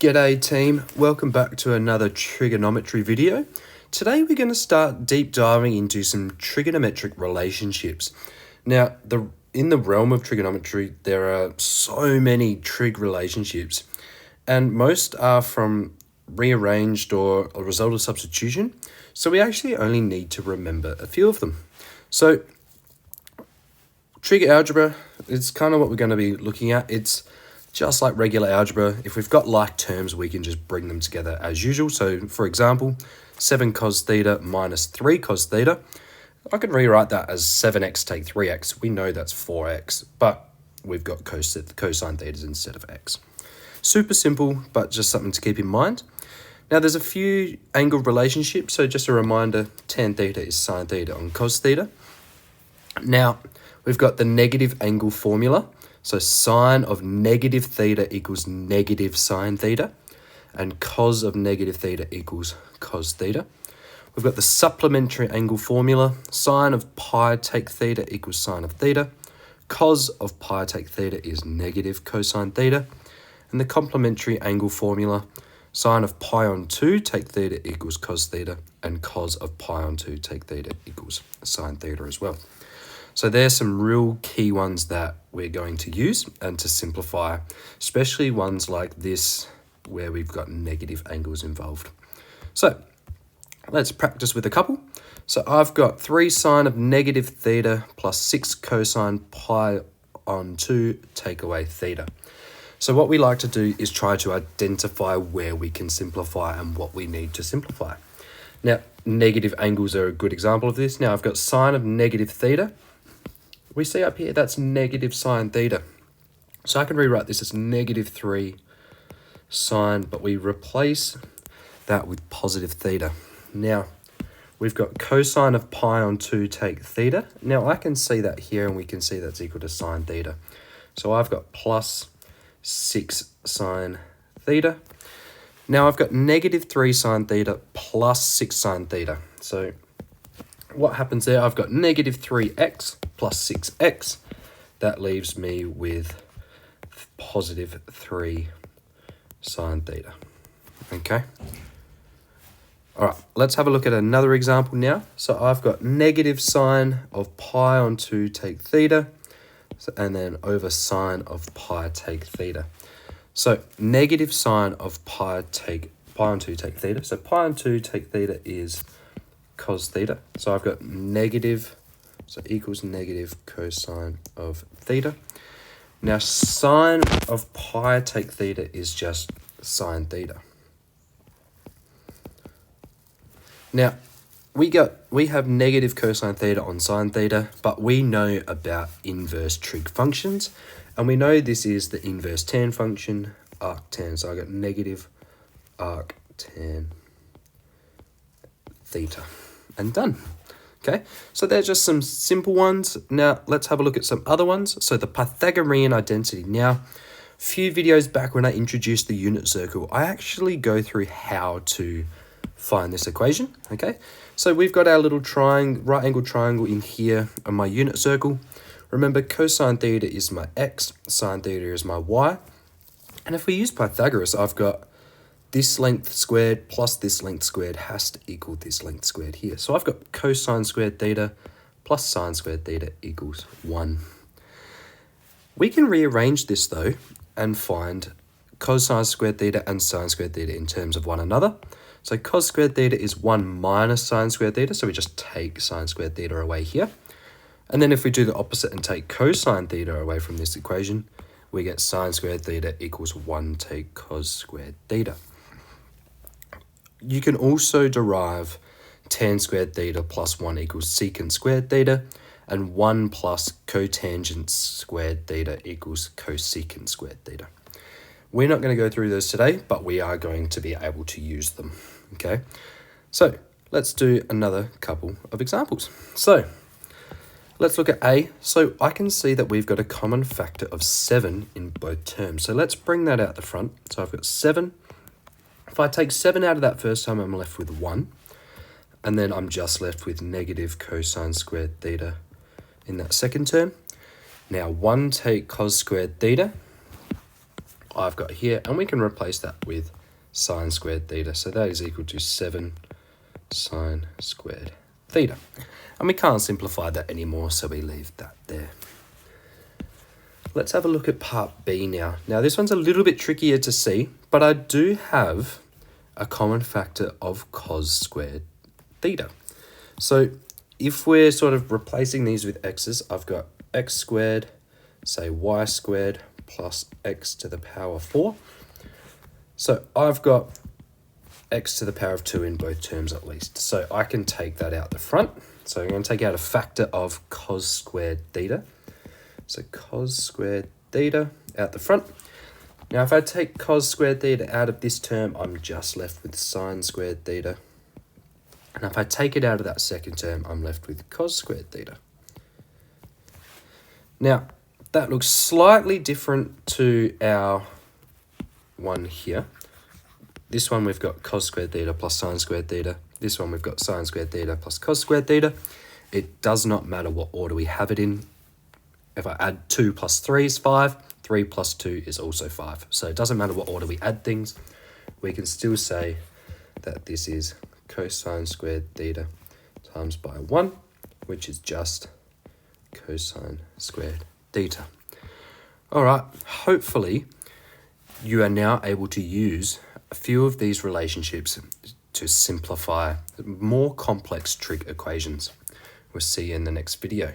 G'day team, welcome back to another trigonometry video. Today we're going to start deep diving into some trigonometric relationships. Now, in the realm of trigonometry, there are so many trig relationships, and most are from rearranged or a result of substitution, so we actually only need to remember a few of them. So, trig algebra is kind of what we're going to be looking at. It's just like regular algebra. If we've got like terms, we can just bring them together as usual. So, for example, 7 cos theta minus 3 cos theta. I could rewrite that as 7x take 3x. We know that's 4x, but we've got cosine thetas instead of x. Super simple, but just something to keep in mind. Now, there's a few angle relationships. So just a reminder, tan theta is sine theta on cos theta. Now, we've got the negative angle formula. So sine of negative theta equals negative sine theta, and cos of negative theta equals cos theta. We've got the supplementary angle formula. Sine of pi take theta equals sine of theta. Cos of pi take theta is negative cosine theta. And the complementary angle formula. Sine of pi on 2 take theta equals cos theta. And cos of pi on 2 take theta equals sine theta as well. So there's some real key ones that we're going to use and to simplify, especially ones like this where we've got negative angles involved. So let's practice with a couple. So I've got 3 sine of negative theta plus 6 cosine pi on 2 take away theta. So what we like to do is try to identify where we can simplify and what we need to simplify. Now, negative angles are a good example of this. Now I've got sine of negative theta. We see up here that's negative sine theta. So I can rewrite this as negative 3 sine, but we replace that with positive theta. Now, we've got cosine of pi on 2 take theta. Now, I can see that here, and we can see that's equal to sine theta. So I've got plus 6 sine theta. Now, I've got negative 3 sine theta plus 6 sine theta. So what happens there? I've got negative 3x plus 6x. That leaves me with positive 3 sine theta. Okay. All right, let's have a look at another example now. So I've got negative sine of pi on 2 take theta, and then over sine of pi take theta. So negative sine of pi on 2 take theta. So pi on 2 take theta is cos theta. So I've got negative, so equals negative cosine of theta. Now sine of pi take theta is just sine theta. Now we have negative cosine theta on sine theta, but we know about inverse trig functions, and we know this is the inverse tan function, arctan. So I got negative arctan theta. And done. Okay, so they're just some simple ones. Now let's have a look at some other ones. So the Pythagorean identity. Now, a few videos back when I introduced the unit circle, I actually go through how to find this equation. Okay, so we've got our little right angle triangle in here on my unit circle. Remember, cosine theta is my x, sine theta is my y. And if we use Pythagoras, I've got this length squared plus this length squared has to equal this length squared here. So I've got cosine squared theta plus sine squared theta equals 1. We can rearrange this though and find cosine squared theta and sine squared theta in terms of one another. So cos squared theta is 1 minus sine squared theta. So we just take sine squared theta away here. And then if we do the opposite and take cosine theta away from this equation, we get sine squared theta equals 1 take cos squared theta. You can also derive tan squared theta plus 1 equals secant squared theta, and 1 plus cotangent squared theta equals cosecant squared theta. We're not going to go through those today, but we are going to be able to use them. Okay, so let's do another couple of examples. So let's look at A. So I can see that we've got a common factor of 7 in both terms. So let's bring that out the front. So I've got 7. If I take 7 out of that first term, I'm left with 1. And then I'm just left with negative cosine squared theta in that second term. Now 1 take cos squared theta I've got here, and we can replace that with sine squared theta. So that is equal to 7 sine squared theta. And we can't simplify that anymore, so we leave that there. Let's have a look at part B now. Now this one's a little bit trickier to see, but I do have a common factor of cos squared theta. So if we're sort of replacing these with x's, I've got x squared, say y squared, plus x to the power 4. So I've got x to the power of 2 in both terms at least. So I can take that out the front. So I'm going to take out a factor of cos squared theta. So cos squared theta out the front. Now if I take cos squared theta out of this term, I'm just left with sine squared theta. And if I take it out of that second term, I'm left with cos squared theta. Now, that looks slightly different to our one here. This one we've got cos squared theta plus sine squared theta. This one we've got sine squared theta plus cos squared theta. It does not matter what order we have it in. If I add 2 plus 3 is 5, 3 plus 2 is also 5. So it doesn't matter what order we add things. We can still say that this is cosine squared theta times by 1, which is just cosine squared theta. All right, hopefully you are now able to use a few of these relationships to simplify more complex trig equations. We'll see you in the next video.